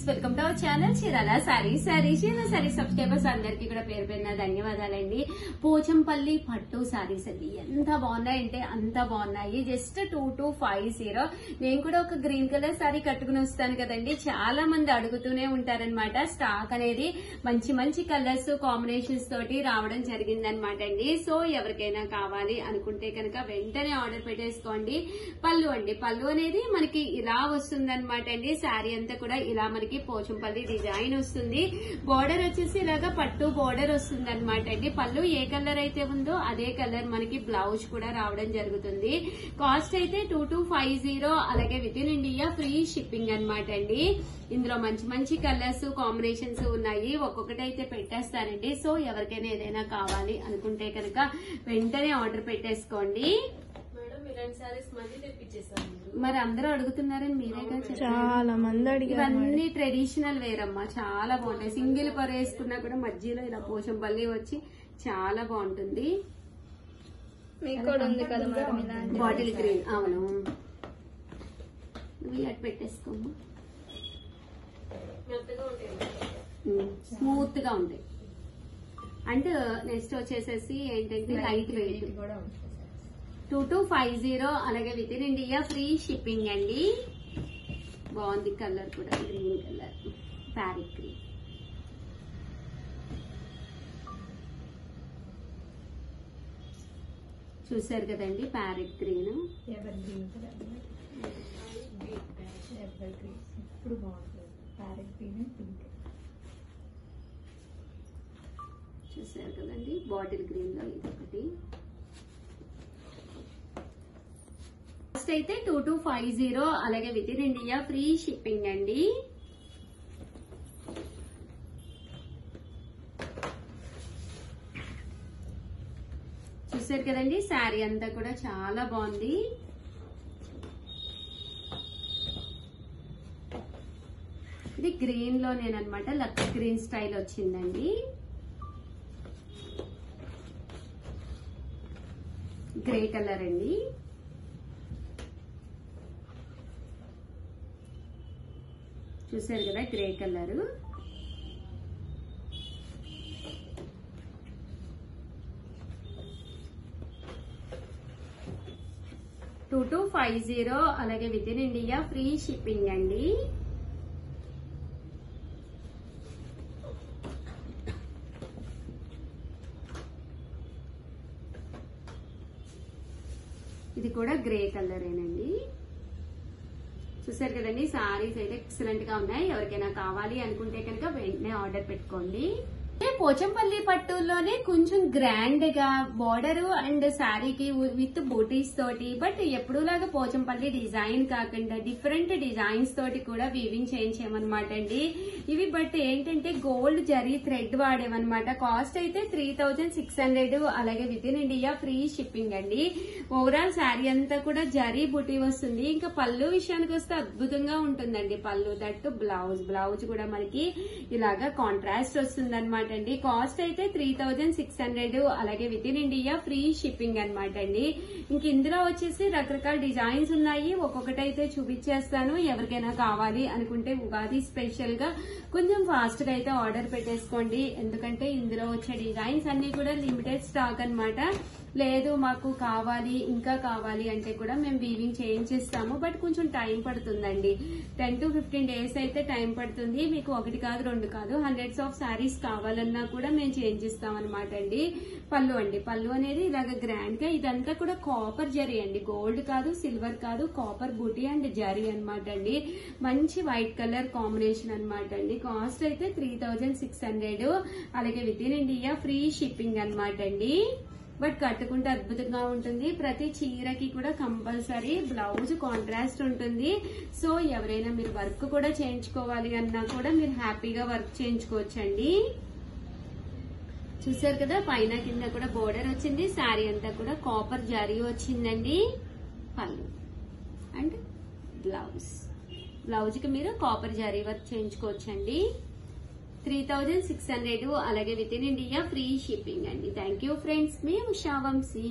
Friends, welcome to our channel Chirala sarees. Chirala sarees subscribers అందరికీ కూడా పేరు పేరున ధన్యవాదాలండి. పోచంపల్లి పట్టు సారీస్ అండి, ఎంత బాగున్నాయంటే అంత బాగున్నాయి. జస్ట్ 2250. నేను కూడా ఒక గ్రీన్ కలర్ సారీ కట్టుకుని వస్తాను కదండి, చాలా మంది అడుగుతూనే ఉంటారనమాట. స్టాక్ అనేది మంచి మంచి కలర్స్ కాంబినేషన్స్ తోటి రావడం జరిగిందనమాట అండి. సో ఎవరికైనా కావాలి అనుకుంటే కనుక వెంటనే ఆర్డర్ పెట్టేసుకోండి. పళ్ళు అండి, పళ్ళు అనేది మనకి ఇలా వస్తుందన్నమాట అండి. శారీ అంతా కూడా ఇలా మనకి పోచంపల్లి డిజైన్ వస్తుంది. బోర్డర్ వచ్చేసి ఇలాగా పట్టు బోర్డర్ వస్తుంది అనమాట అండి. పళ్ళు ఏ కలర్ అయితే ఉందో అదే కలర్ మనకి బ్లౌజ్ కూడా రావడం జరుగుతుంది. కాస్ట్ అయితే 2250. అలాగే with in India free shipping అనమాట అండి. ఇందులో మంచి మంచి కలర్స్ కాంబినేషన్స్ ఉన్నాయి. ఒక్కొక్కటి అయితే పెట్టేస్తానండి. సో ఎవరికైనా ఏదైనా కావాలి అనుకుంటే కనుక వెంటనే ఆర్డర్ పెట్టేసుకోండి. మరి అందరూ అడుగుతున్నారని మీరే కదా, చాలా మంది అడిగారు. ఇవన్నీ ట్రెడిషనల్ వేర్ అమ్మా, చాలా బాగుంటాయి. సింగిల్ పర్ వేసుకున్నా కూడా మధ్యలో ఇలా పోచంపల్లి వచ్చి చాలా బాగుంటుంది. మీకు కూడా ఉంది కదా మేడం ఇలాంటి బాటిల్ గ్రీన్. అవును, నువ్వు అటు పెట్టేసుకోమ్మా. స్మూత్ గా ఉంటాయి. అండ్ నెక్స్ట్ వచ్చేసేసి ఏంటంటే లైట్ వెయిట్. 2250. అలాగే with in India free shipping అండి. బాగుంది కలర్ కూడా, గ్రీన్ కలర్, ప్యారెట్ గ్రీన్. చూసారు కదండి, ప్యారెట్ గ్రీన్. ఇప్పుడు బాగుంటుంది ప్యారెట్ గ్రీన్, పింక్. చూసారు కదండి, బాటిల్ గ్రీన్ లో ఇదొకటి. కాస్ట్ అయితే 2250. అలాగే with in India free shipping అండి. చూసారు కదండి, శారీ అంతా కూడా చాలా బాగుంది. ఇది గ్రీన్ లో నేనమాట లక్స్ గ్రీన్ స్టైల్ వచ్చిందండి. గ్రే కలర్ అండి. చూసారు కదా, గ్రే కలర్. $2250. అలాగే with in India free shipping అండి. ఇది కూడా గ్రే కలరేనండి. చూసారు కదండి, సారీస్ అయితే ఎక్సలెంట్ గా ఉన్నాయి. ఎవరికైనా కావాలి అనుకుంటే కనుక వెంటనే ఆర్డర్ పెట్టుకోండి. పోచంపల్లి పట్టులోనే కొంచెం గ్రాండ్ గా బార్డర్ అండ్ శారీకి విత్ బూటీస్ తోటి, బట్ ఎప్పుడులాగా పోచంపల్లి డిజైన్ కాకుండా డిఫరెంట్ డిజైన్స్ తోటి కూడా వీవింగ్ చేయించామన్నమాట అండి. ఇవి బట్ ఏంటంటే గోల్డ్ జరీ థ్రెడ్ వాడేమన్నమాట. కాస్ట్ అయితే 3600. అలాగే with in India free shipping అండి. ఓవరాల్ శారీ అంతా కూడా జరీ బూటీ వస్తుంది. ఇంకా పళ్ళు విషయానికి వస్తే అద్భుతంగా ఉంటుందండి పళ్ళు. దట్టు బ్లౌజ్ కూడా మనకి ఇలాగా కాంట్రాస్ట్ వస్తుంది అనమాట అండి. కాస్ట్ అయితే 3600. అలాగే with in India free shipping అనమాట అండి. ఇంక ఇందులో వచ్చేసి రకరకాల డిజైన్స్ ఉన్నాయి. ఒక్కొక్కటి అయితే చూపించేస్తాను. ఎవరికైనా కావాలి అనుకుంటే ఉగాది స్పెషల్ గా కొంచెం ఫాస్ట్ గా అయితే ఆర్డర్ పెట్టేసుకోండి. ఎందుకంటే ఇందులో వచ్చే డిజైన్స్ అన్ని కూడా లిమిటెడ్ స్టాక్ అనమాట. లేదు మాకు కావాలి ఇంకా కావాలి అంటే కూడా మేము వీవింగ్ చేయించేస్తాము. బట్ కొంచెం టైం పడుతుందండి. 10 to 15 days అయితే టైం పడుతుంది. మీకు 1 కాదు 2 కాదు హండ్రెడ్స్ ఆఫ్ శారీస్ కావాలన్నా కూడా మేము చేయించిస్తాం అనమాట అండి. పళ్ళు అండి, పళ్ళు అనేది ఇలాగ గ్రాండ్ గా ఇదంతా కూడా కాపర్ జరీ అండి. గోల్డ్ కాదు, సిల్వర్ కాదు, కాపర్ బూటీ అండ్ జరీ అనమాట అండి. మంచి వైట్ కలర్ కాంబినేషన్ అనమాట అండి. కాస్ట్ అయితే 3600. అలాగే with in India free shipping అనమాట అండి. బట్ కట్టుకుంటే అద్భుతంగా ఉంటుంది. ప్రతి చీరకి కూడా కంపల్సరీ బ్లౌజ్ కాంట్రాస్ట్ ఉంటుంది. సో ఎవరైనా మీరు వర్క్ కూడా చేయించుకోవాలి అన్నా కూడా మీరు హ్యాపీగా వర్క్ చేయించుకోవచ్చండి. చూసారు కదా, పైన కింద కూడా బోర్డర్ వచ్చింది. శారీ అంతా కూడా కాపర్ జరీ వచ్చిందండి. పళ్ళు అండ్ బ్లౌజ్ కి మీరు కాపర్ జరీ వర్క్ చేయించుకోవచ్చండి. 3600. అలాగే with in India free shipping అండి. థ్యాంక్ యూ ఫ్రెండ్స్, మీ Usha Vamsi.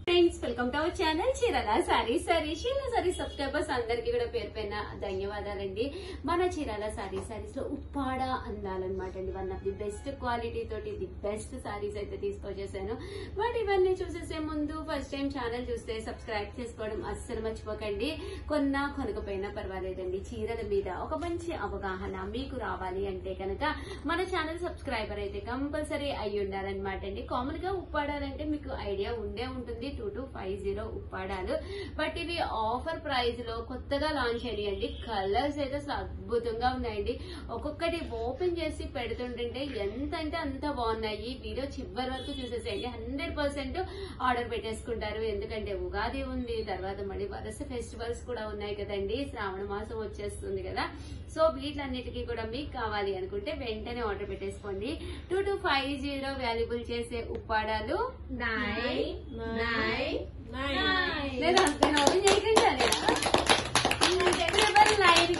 Friends, welcome to our channel Chirala sarees. Chirala sarees subscribers అందరికీ కూడా పేరు పైన ధన్యవాదాలండి. మన చీరాల సారీస్ లో ఉప్పాడ అందాలన్నమాట అండి. One of the best quality తోటి ది బెస్ట్ సారీస్ అయితే తీసుకొచ్చేసాను. బట్ ఇవన్నీ చూసేసే ముందు ఫస్ట్ టైం ఛానల్ చూస్తే సబ్స్క్రైబ్ చేసుకోవడం అస్సలు మర్చిపోకండి. కొనకపోయినా పర్వాలేదండి. చీరల మీద ఒక మంచి అవగాహన మీకు రావాలి అంటే కనుక మన ఛానల్ సబ్స్క్రైబర్ అయితే కంపల్సరీ అయి ఉండాలన్నమాట అండి. కామన్ గా ఉప్పాడాలంటే మీకు ఐడియా ఉండే ఉంటుంది 2250 ఉప్పాడాలు. బట్ ఇవి ఆఫర్ ప్రైస్ లో కొత్తగా లాంచ్ అయ్యాయండి. కలర్స్ అయితే అసలు అద్భుతంగా ఉన్నాయండి. ఒక్కొక్కటి ఓపెన్ చేసి పెడుతుంటే ఎంత అంటే అంత బాగున్నాయి. వీడియో చివరి వరకు చూసేసేయండి. 100% ఆర్డర్ పెట్టేసుకుంటారు. ఎందుకంటే ఉగాది ఉంది, తర్వాత మళ్ళీ వరుస ఫెస్టివల్స్ కూడా ఉన్నాయి కదండి. శ్రావణ మాసం వచ్చేస్తుంది కదా. సో వీటిలన్నిటికీ కూడా మీకు కావాలి అనుకుంటే వెంటనే ఆర్డర్ పెట్టేసుకోండి. 2250 వాల్యుబుల్ చేసే ఉప్పాడాలు 9 లేదా ఓపెన్ చేయకండి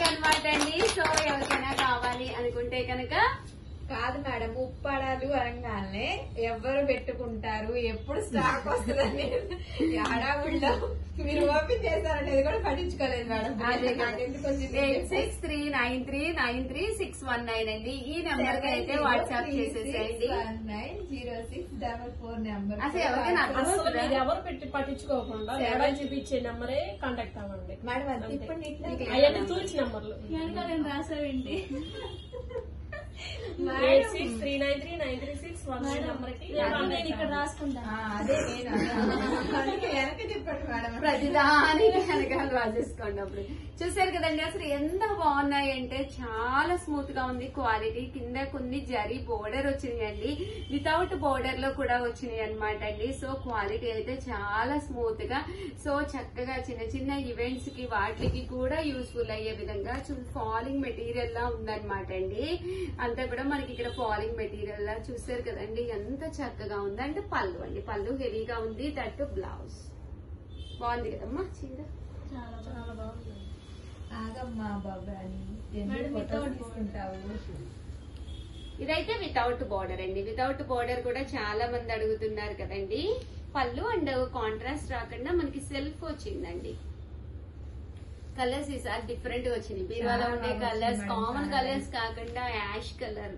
అనమాట అండి. సో ఎవరికైనా కావాలి అనుకుంటే కనుక కాదు మేడం, ఉప్పాడాలు అనగానే ఎవరు పెట్టుకుంటారు, ఎప్పుడు స్టాక్ వస్తుందని ఆడావుల్లో మీరు ఓపెన్ చేస్తారనేది కూడా పట్టించుకోలేదు మేడం. అదే 8639393619 అండి. ఈ నెంబర్ కి అయితే వాట్సాప్ చేసేసేయండి. 9604 నెంబర్. అసలు ఎవరికైనా అర్థం అవుతుందా? ఎవరు పెట్టి పట్టించుకోకుండా ఎవరు చూపించే నెంబరే కాంటాక్ట్ అవ్వండి. మేడం అది ఇప్పుడు అవన్నీ తూచి నెంబర్లు రాసావేంటి 8639393619 నెంబర్ కి నేను ఇక్కడ రాసుకుంటాను. అదే నేను వెనక్కి చెప్పండి మేడం. ప్రతిదానికి వెనకాల రాసేసుకోండి. అప్పుడు చూసారు కదండి. అసలు ఎంత బాగున్నాయి అంటే చాలా స్మూత్ గా ఉంది క్వాలిటీ. కింద కొన్ని జరీ బోర్డర్ వచ్చినాయండి. వితౌట్ బోర్డర్ లో కూడా వచ్చినాయి అనమాట అండి. సో క్వాలిటీ అయితే చాలా స్మూత్ గా, సో చక్కగా చిన్న చిన్న ఈవెంట్స్ కి వాటికి కూడా యూస్ఫుల్ అయ్యే విధంగా ఫాలింగ్ మెటీరియల్ లా ఉందన్నమాట అండి. అంతా కూడా మనకి ఇక్కడ ఫాలింగ్ మెటీరియల్ లా చూసారు కదండి. ఎంత చక్కగా ఉంది అంటే పళ్ళు అండి. పళ్ళు హెవీగా ఉంది. దట్టు బ్లౌజ్ బాగుంది కదమ్మా చీర. చాలా బాగుంది. ఆగమ్మా బాబాని తీసుకుంటావు. ఇదైతే వితౌట్ బోర్డర్ అండి. వితౌట్ బోర్డర్ కూడా చాలా మంది అడుగుతున్నారు కదండి. పళ్ళు అండ్ కాంట్రాస్ట్ రాకుండా మనకి సెల్ఫ్ వచ్చిందండి. కలర్స్ ఈసారి డిఫరెంట్ గా వచ్చినాయి. బీరువాలో ఉండే కలర్స్ కామన్ కలర్స్ కాకుండా యాష్ కలర్.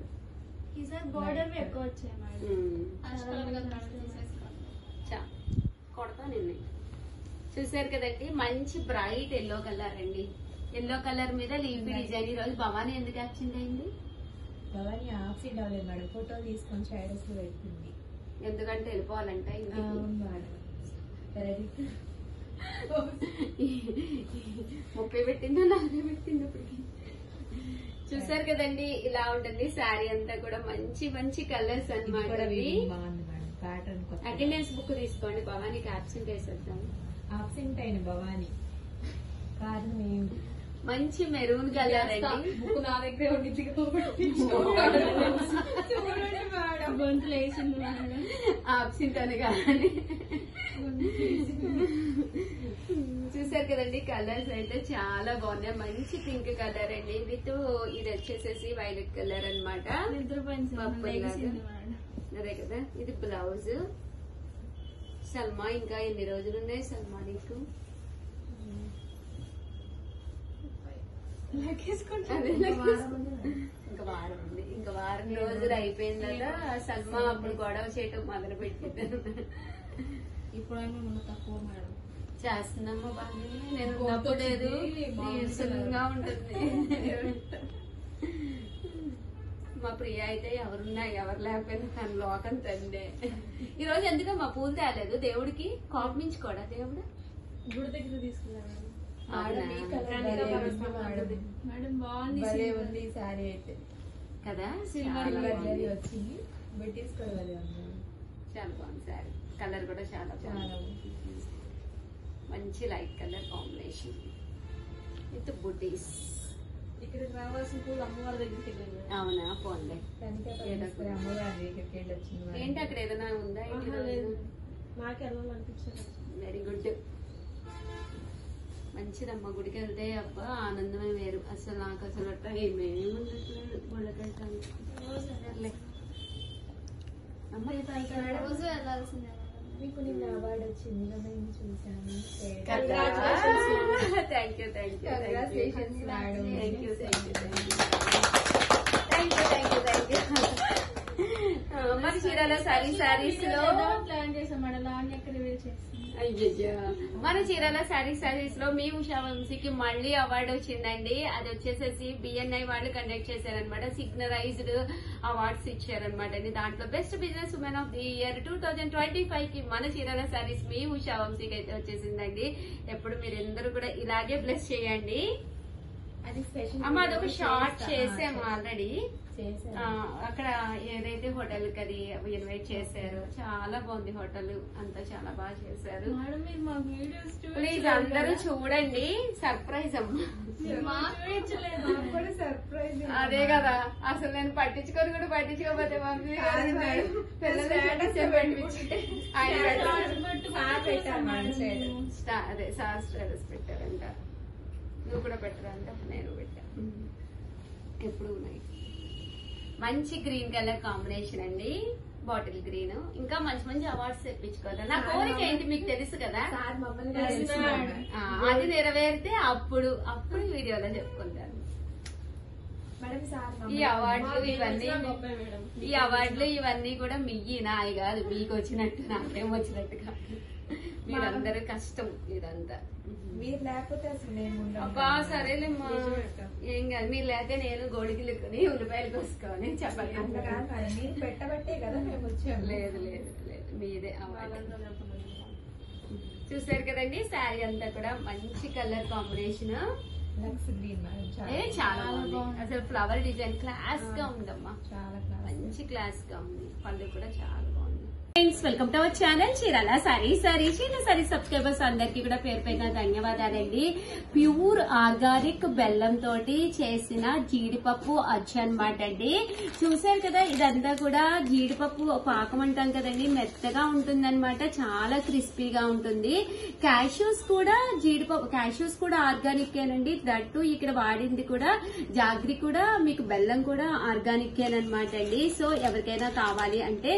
ఈసారి బోర్డర్ ఎక్కువ వచ్చాయి కొడతా నిన్న చూసారు కదండి. మంచి బ్రైట్ ఎల్లో కలర్ అండి. ఎల్లో కలర్ మీద లీఫీ డిజైన్. ఈ రోజు భవానీ ఎందుకు యాక్సిడెంట్ అయింది? భవానీ యాక్సిడెంట్ అవ్వలేదు మేడం, ఫోటో తీసుకొని స్టేటస్ లో పెట్టింది. ఎందుకంటే వెళ్ళిపోవాలంట ఇంటికి. మేడం 30 పెట్టిందో 40 పెట్టిందో ఇప్పటికి. చూసారు కదండి. ఇలా ఉంటుంది శారీ అంతా కూడా. మంచి మంచి కలర్స్ అన్నమాట. బాగుంది మేడం. ప్యాటర్న్ అటెండెన్స్ బుక్ తీసుకోండి. భవానీకి అబ్సెంట్ వేసేద్దాం. అబ్సెంట్ అయిన భవానీ కారణం ఏమి? మంచి మెరూన్ కలర్ అండి. బుక్ నా దగ్గర ఉండింది గొంతులు వేసింది అబ్సెంట్ అనగా చూసారు కదండి. కలర్స్ అయితే చాలా బాగున్నాయి. మంచి పింక్ కలర్ అండి. విత్ ఇది వచ్చేసేసి వైలెట్ కలర్ అనమాట. అదే కదా. ఇది బ్లౌజ్. సల్మా ఇంకా ఎన్ని రోజులు ఉన్నాయి సల్మా నీకు? ఇంకా వారం ఉంది. ఇంకా వారం రోజులు అయిపోయింది కదా. సల్మా అప్పుడు గొడవ చేయటం మొదలు పెట్టింది. ఇప్పుడు తక్కువ మేడం చేస్తుందమ్మా బాగా. నేను తప్పలేదు, నీరసంగా ఉంటుంది. మా ప్రియ అయితే ఎవరున్నా ఎవరు లేకపోయినా తన లోకం తండే. ఈ రోజు ఎందుకు మా పూలు తేలేదు దేవుడికి? కోపమించుకోడా దేవుడు? గుడి దగ్గర తీసుకున్నాను మేడం. బాగుంది ఉంది సారీ అయితే కదా. వచ్చింది పెట్టేసుకోవాలి. చాలా బాగుంది సారీ. కలర్ కూడా చాలా బాగుంది. మంచి లైట్ కలర్ కాంబినేషన్ విత్ బుటీస్. ఇక్కడికి రావాల్సిన పూలు అమ్మవారి దగ్గరికి వెళ్ళింది. అవునా? పోన్లే. అమ్మవారి దగ్గరికి వెళ్ళి వచ్చింది. ఏంటి అక్కడ ఏదైనా ఉందా? నాకే వెళ్ళాలనిపించదు. Very good. మంచిదమ్మా. గుడికి వెళ్తే అబ్బా ఆనందమే వేరు. అసలు నాకు అసలు ఏమేమి ఉండట్లేదు గుళ్ళకెళ్తాను. రోజు వెళ్ళాల్సిందే. మీకు నిన్న అవార్డు వచ్చింది కదా, నేను చూసాను. Thank you Congratulations, madam. Thank you మన చీరాల సారీస్ లో ప్లాన్ చేసాం మేడం, లాంగ్ ఎక్కడ రివీల్ చేస్తాం. అయ్యయ్యో మన చీరాల సారీస్ లో మీ ఉషా వంశీకి మళ్ళీ అవార్డు వచ్చిందండి. అది వచ్చేసేసి బిఎన్ఐ వాళ్ళు కండక్ట్ చేశారనమాట. సిగ్నరైజ్డ్ అవార్డ్స్ ఇచ్చారనమాట అండి. దాంట్లో best business women of the year 2025 కి మన చీరాల సారీస్ మీ ఉషా వంశీకి అయితే వచ్చేసిందండి. ఎప్పుడు మీరందరూ కూడా ఇలాగే బ్లెస్ చేయండి. అది స్పెషల్ అమ్మ అదొక షార్ట్ చేసాము ఆల్రెడీ. చేశాను. అక్కడ ఏదైతే హోటల్ కి అది ఇన్వైట్ చేశారు, చాలా బాగుంది హోటల్ అంతా, చాలా బాగా చేశారు. మేడం మీరు మా వీడియోస్ ప్లీజ్ అందరూ చూడండి. సర్ప్రైజ్ అమ్మా. చూపించలేదు. నాకు కూడా సర్ప్రైజ్. అదే కదా, అసలు నేను పట్టించుకొని కూడా పట్టించుకోకపోతే మమ్మీ కాదు మేడం. పిల్లలు Status ఆయన పెట్టాను మేడం side. అదే సార్ స్టేటస్ పెట్టారంట. నువ్వు కూడా పెట్టారంట, నేను పెట్టా. ఎప్పుడు ఉన్నాయి. మంచి గ్రీన్ కలర్ కాంబినేషన్ అండి, బాటిల్ గ్రీన్. ఇంకా మంచి మంచి అవార్డ్స్ తెప్పించుకోవాలి. నా కోరిక ఏంటి మీకు తెలుసు కదా, సార్ మమ్మల్ని Yes, కలిసినాడు. ma'am. అది నెరవేరితే అప్పుడు వీడియోలో చెప్పుకుంటాను. మేడం సార్ ఈ మమ్మల్ని అవార్డులు ఇవన్నీ గొప్ప మేడం. ఈ అవార్డులు ఇవన్నీ కూడా మియ్యి నాయి కాదు, మీకు వచ్చినట్టు నాకేం వచ్చినట్టు కాదు. మీరందరూ కష్టం ఇదంతా. మీరు లేకపోతే అసలు మేము ఉండం. అబ్బా సరేలేమ్మా, ఏం కాదు. మీరు లేకపోతే నేను గోడికిలుకొని ఉల్లిపాయలు కోసుకొని చెప్పాలి. అంత కాదు మేడం, మీరు పెట్టబట్టే కదా మేము వచ్చాము. లేదు మీదే అవార్డు. చూసారు కదండి, శారీ అంతా కూడా మంచి colour combination. Looks green madam, చాలా బాగుంది. అసలు ఫ్లవర్ డిజైన్ క్లాస్ గా ఉందమ్మా, చాలా క్లాస్. మంచి క్లాస్ గా ఉంది. పళ్ళు కూడా చాలా బాగుంది. Friends, welcome to our channel Chirala sarees. Subscribers అందరికి కూడా పేరు పైన ధన్యవాదాలండి. ప్యూర్ ఆర్గానిక్ బెల్లం తోటి చేసిన జీడిపప్పు అచ్చు అన్నమాట అండి. చూసారు కదా, ఇదంతా కూడా జీడిపప్పు పాకం అంటాం కదండి, మెత్తగా ఉంటుందన్నమాట, చాలా క్రిస్పీగా ఉంటుంది. క్యాష్యూస్ కూడా క్యాష్యూస్ కూడా ఆర్గానిక్ ఏనండి. దట్టు ఇక్కడ వాడింది కూడా జాగ్రి కూడా, మీకు బెల్లం కూడా ఆర్గానిక్ ఏనమాట అండి. సో ఎవరికైనా కావాలి అంటే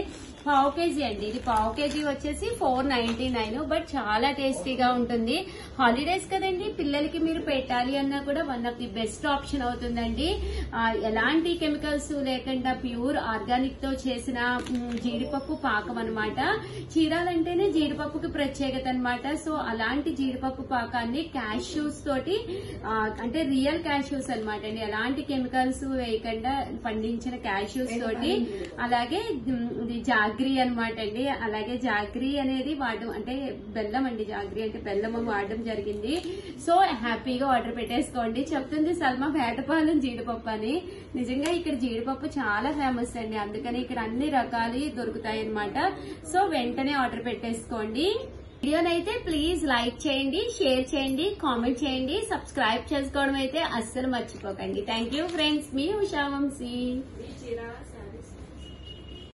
పావు కేజీ అండి, ఇది పావు కేజీ వచ్చేసి 499. బట్ చాలా టేస్టీగా ఉంటుంది. హాలిడేస్ కదండి, పిల్లలకి మీరు పెట్టాలి అన్నా కూడా one of the best option అవుతుందండి. ఎలాంటి కెమికల్స్ లేకుండా ప్యూర్ ఆర్గానిక్ తో చేసిన జీడిపప్పు పాకం అనమాట. చీరాలంటేనే జీడిపప్పుకి ప్రత్యేకత అనమాట. సో అలాంటి జీడిపప్పు పాకాన్ని క్యాష్యూస్ తోటి, అంటే రియల్ క్యాష్యూస్ అనమాట అండి, ఎలాంటి కెమికల్స్ వేయకుండా పండించిన క్యాష్యూస్ తోటి, అలాగే జాగ్రీ అనమాట అండి. అలాగే జాగ్రీ అనేది వాడడం, అంటే బెల్లం అండి, జాగ్రీ అంటే బెల్లం వాడడం జరిగింది. సో హ్యాపీగా ఆర్డర్ పెట్టేసుకోండి. చెప్తుంది సల్మా వేటపాలెం జీడిపప్పు అని. నిజంగా ఇక్కడ జీడిపప్పు చాలా ఫేమస్ అండి, అందుకని ఇక్కడ అన్ని రకాలు దొరుకుతాయి అనమాట. సో వెంటనే ఆర్డర్ పెట్టేసుకోండి. వీడియోనైతే ప్లీజ్ లైక్ చేయండి, షేర్ చేయండి, కామెంట్ చేయండి, సబ్స్క్రైబ్ చేసుకోవడం అయితే అస్సలు మర్చిపోకండి. థ్యాంక్ యూ ఫ్రెండ్స్, మీ ఉషా వంశీ. ఈ చీర